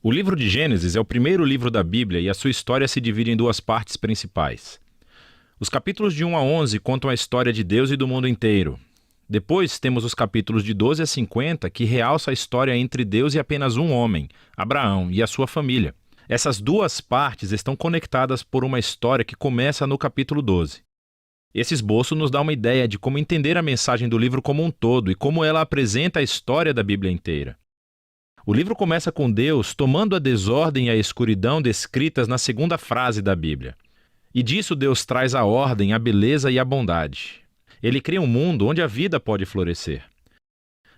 O livro de Gênesis é o primeiro livro da Bíblia e a sua história se divide em duas partes principais. Os capítulos de 1 a 11 contam a história de Deus e do mundo inteiro. Depois temos os capítulos de 12 a 50 que realçam a história entre Deus e apenas um homem, Abraão, e a sua família. Essas duas partes estão conectadas por uma história que começa no capítulo 12. Esse esboço nos dá uma ideia de como entender a mensagem do livro como um todo e como ela apresenta a história da Bíblia inteira. O livro começa com Deus tomando a desordem e a escuridão descritas na segunda frase da Bíblia. E disso Deus traz a ordem, a beleza e a bondade. Ele cria um mundo onde a vida pode florescer.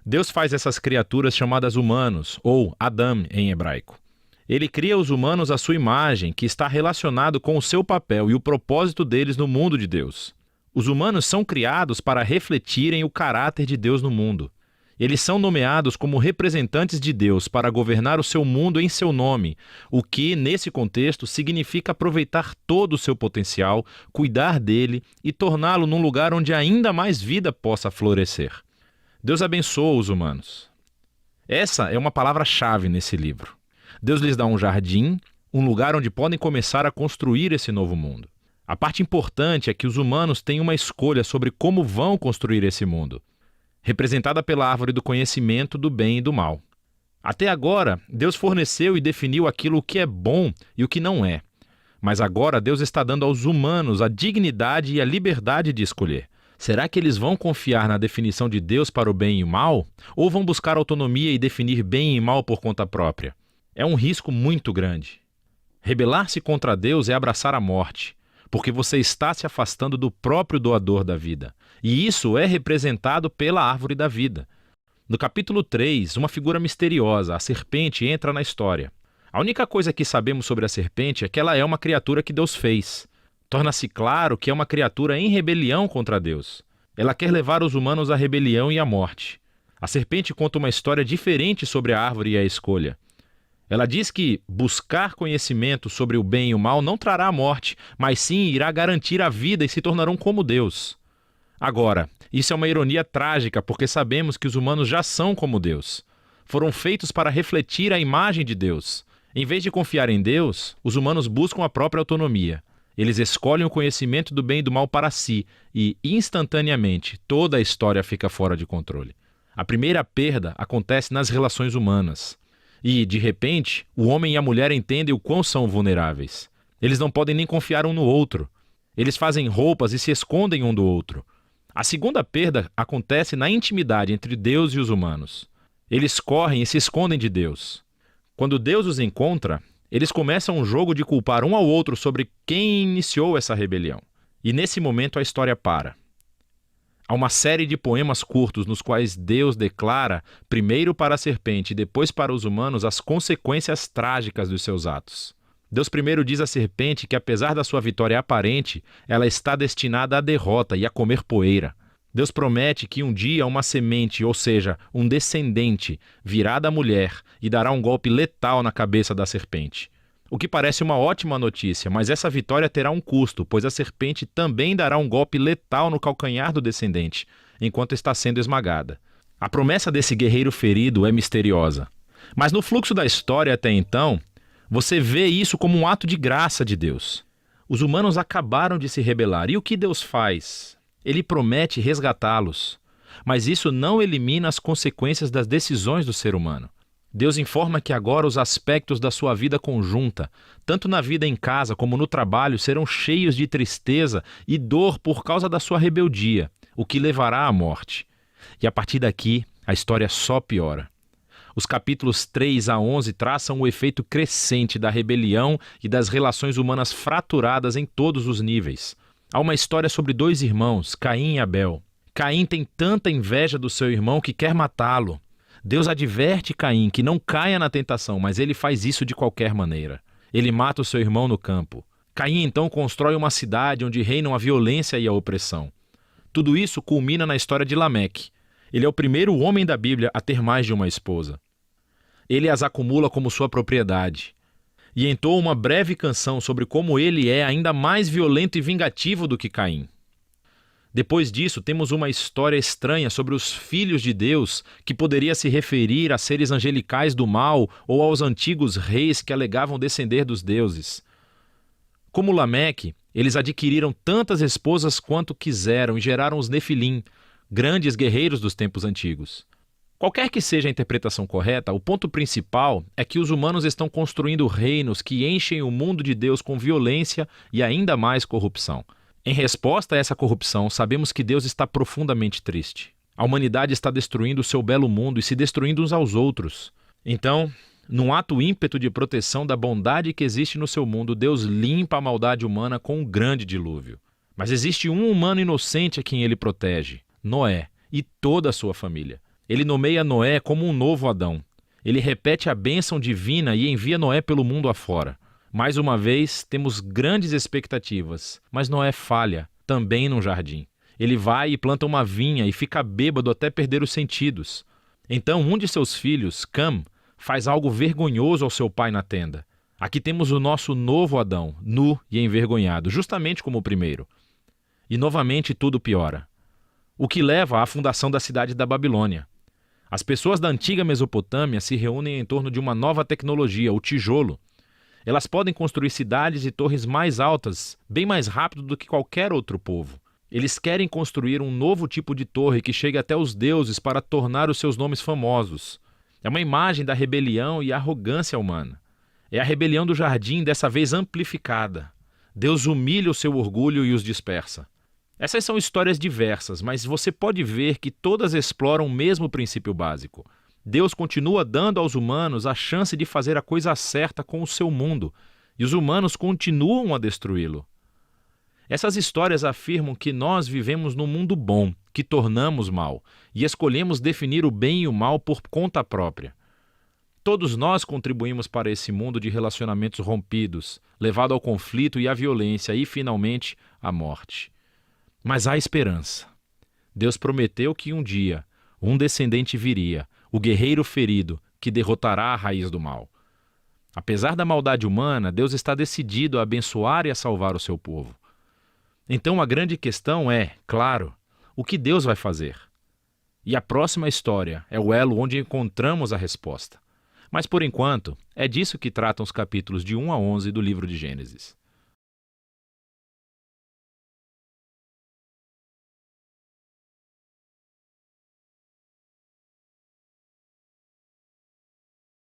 Deus faz essas criaturas chamadas humanos, ou Adam em hebraico. Ele cria os humanos à sua imagem, que está relacionado com o seu papel e o propósito deles no mundo de Deus. Os humanos são criados para refletirem o caráter de Deus no mundo. Eles são nomeados como representantes de Deus para governar o seu mundo em seu nome, o que, nesse contexto, significa aproveitar todo o seu potencial, cuidar dele e torná-lo num lugar onde ainda mais vida possa florescer. Deus abençoa os humanos. Essa é uma palavra-chave nesse livro. Deus lhes dá um jardim, um lugar onde podem começar a construir esse novo mundo. A parte importante é que os humanos têm uma escolha sobre como vão construir esse mundo, representada pela árvore do conhecimento do bem e do mal. Até agora, Deus forneceu e definiu aquilo que é bom e o que não é. Mas agora Deus está dando aos humanos a dignidade e a liberdade de escolher. Será que eles vão confiar na definição de Deus para o bem e o mal? Ou vão buscar autonomia e definir bem e mal por conta própria? É um risco muito grande. Rebelar-se contra Deus é abraçar a morte, porque você está se afastando do próprio doador da vida. E isso é representado pela árvore da vida. No capítulo 3, uma figura misteriosa, a serpente, entra na história. A única coisa que sabemos sobre a serpente é que ela é uma criatura que Deus fez. Torna-se claro que é uma criatura em rebelião contra Deus. Ela quer levar os humanos à rebelião e à morte. A serpente conta uma história diferente sobre a árvore e a escolha. Ela diz que buscar conhecimento sobre o bem e o mal não trará a morte, mas sim irá garantir a vida e se tornarão como Deus. Agora, isso é uma ironia trágica porque sabemos que os humanos já são como Deus. Foram feitos para refletir a imagem de Deus. Em vez de confiar em Deus, os humanos buscam a própria autonomia. Eles escolhem o conhecimento do bem e do mal para si e, instantaneamente, toda a história fica fora de controle. A primeira perda acontece nas relações humanas. E, de repente, o homem e a mulher entendem o quão são vulneráveis. Eles não podem nem confiar um no outro. Eles fazem roupas e se escondem um do outro. A segunda perda acontece na intimidade entre Deus e os humanos. Eles correm e se escondem de Deus. Quando Deus os encontra, eles começam um jogo de culpar um ao outro sobre quem iniciou essa rebelião. E nesse momento a história para. Há uma série de poemas curtos nos quais Deus declara, primeiro para a serpente e depois para os humanos, as consequências trágicas dos seus atos. Deus primeiro diz à serpente que, apesar da sua vitória aparente, ela está destinada à derrota e a comer poeira. Deus promete que um dia uma semente, ou seja, um descendente, virá da mulher e dará um golpe letal na cabeça da serpente. O que parece uma ótima notícia, mas essa vitória terá um custo, pois a serpente também dará um golpe letal no calcanhar do descendente, enquanto está sendo esmagada. A promessa desse guerreiro ferido é misteriosa. Mas no fluxo da história até então, você vê isso como um ato de graça de Deus. Os humanos acabaram de se rebelar. E o que Deus faz? Ele promete resgatá-los. Mas isso não elimina as consequências das decisões do ser humano. Deus informa que agora os aspectos da sua vida conjunta, tanto na vida em casa como no trabalho, serão cheios de tristeza e dor por causa da sua rebeldia, o que levará à morte. E a partir daqui, a história só piora. Os capítulos 3 a 11 traçam o efeito crescente da rebelião e das relações humanas fraturadas em todos os níveis. Há uma história sobre dois irmãos, Caim e Abel. Caim tem tanta inveja do seu irmão que quer matá-lo. Deus adverte Caim que não caia na tentação, mas ele faz isso de qualquer maneira. Ele mata o seu irmão no campo. Caim então constrói uma cidade onde reinam a violência e a opressão. Tudo isso culmina na história de Lameque. Ele é o primeiro homem da Bíblia a ter mais de uma esposa. Ele as acumula como sua propriedade. E entoa uma breve canção sobre como ele é ainda mais violento e vingativo do que Caim. Depois disso, temos uma história estranha sobre os filhos de Deus, que poderia se referir a seres angelicais do mal ou aos antigos reis que alegavam descender dos deuses. Como Lameque, eles adquiriram tantas esposas quanto quiseram e geraram os Nefilim, grandes guerreiros dos tempos antigos. Qualquer que seja a interpretação correta, o ponto principal é que os humanos estão construindo reinos que enchem o mundo de Deus com violência e ainda mais corrupção. Em resposta a essa corrupção, sabemos que Deus está profundamente triste. A humanidade está destruindo o seu belo mundo e se destruindo uns aos outros. Então, num ato ímpeto de proteção da bondade que existe no seu mundo, Deus limpa a maldade humana com um grande dilúvio. Mas existe um humano inocente a quem ele protege, Noé, e toda a sua família. Ele nomeia Noé como um novo Adão. Ele repete a bênção divina e envia Noé pelo mundo afora. Mais uma vez, temos grandes expectativas, mas Noé falha, também num jardim. Ele vai e planta uma vinha e fica bêbado até perder os sentidos. Então, um de seus filhos, Cam, faz algo vergonhoso ao seu pai na tenda. Aqui temos o nosso novo Adão, nu e envergonhado, justamente como o primeiro. E novamente tudo piora. O que leva à fundação da cidade da Babilônia. As pessoas da antiga Mesopotâmia se reúnem em torno de uma nova tecnologia, o tijolo. Elas podem construir cidades e torres mais altas, bem mais rápido do que qualquer outro povo. Eles querem construir um novo tipo de torre que chegue até os deuses para tornar os seus nomes famosos. É uma imagem da rebelião e arrogância humana. É a rebelião do jardim, dessa vez amplificada. Deus humilha o seu orgulho e os dispersa. Essas são histórias diversas, mas você pode ver que todas exploram o mesmo princípio básico. Deus continua dando aos humanos a chance de fazer a coisa certa com o seu mundo, e os humanos continuam a destruí-lo. Essas histórias afirmam que nós vivemos num mundo bom, que tornamos mal, e escolhemos definir o bem e o mal por conta própria. Todos nós contribuímos para esse mundo de relacionamentos rompidos, levado ao conflito e à violência e, finalmente, à morte. Mas há esperança. Deus prometeu que um dia um descendente viria, o guerreiro ferido, que derrotará a raiz do mal. Apesar da maldade humana, Deus está decidido a abençoar e a salvar o seu povo. Então a grande questão é, claro, o que Deus vai fazer? E a próxima história é o elo onde encontramos a resposta. Mas por enquanto, é disso que tratam os capítulos de 1 a 11 do livro de Gênesis.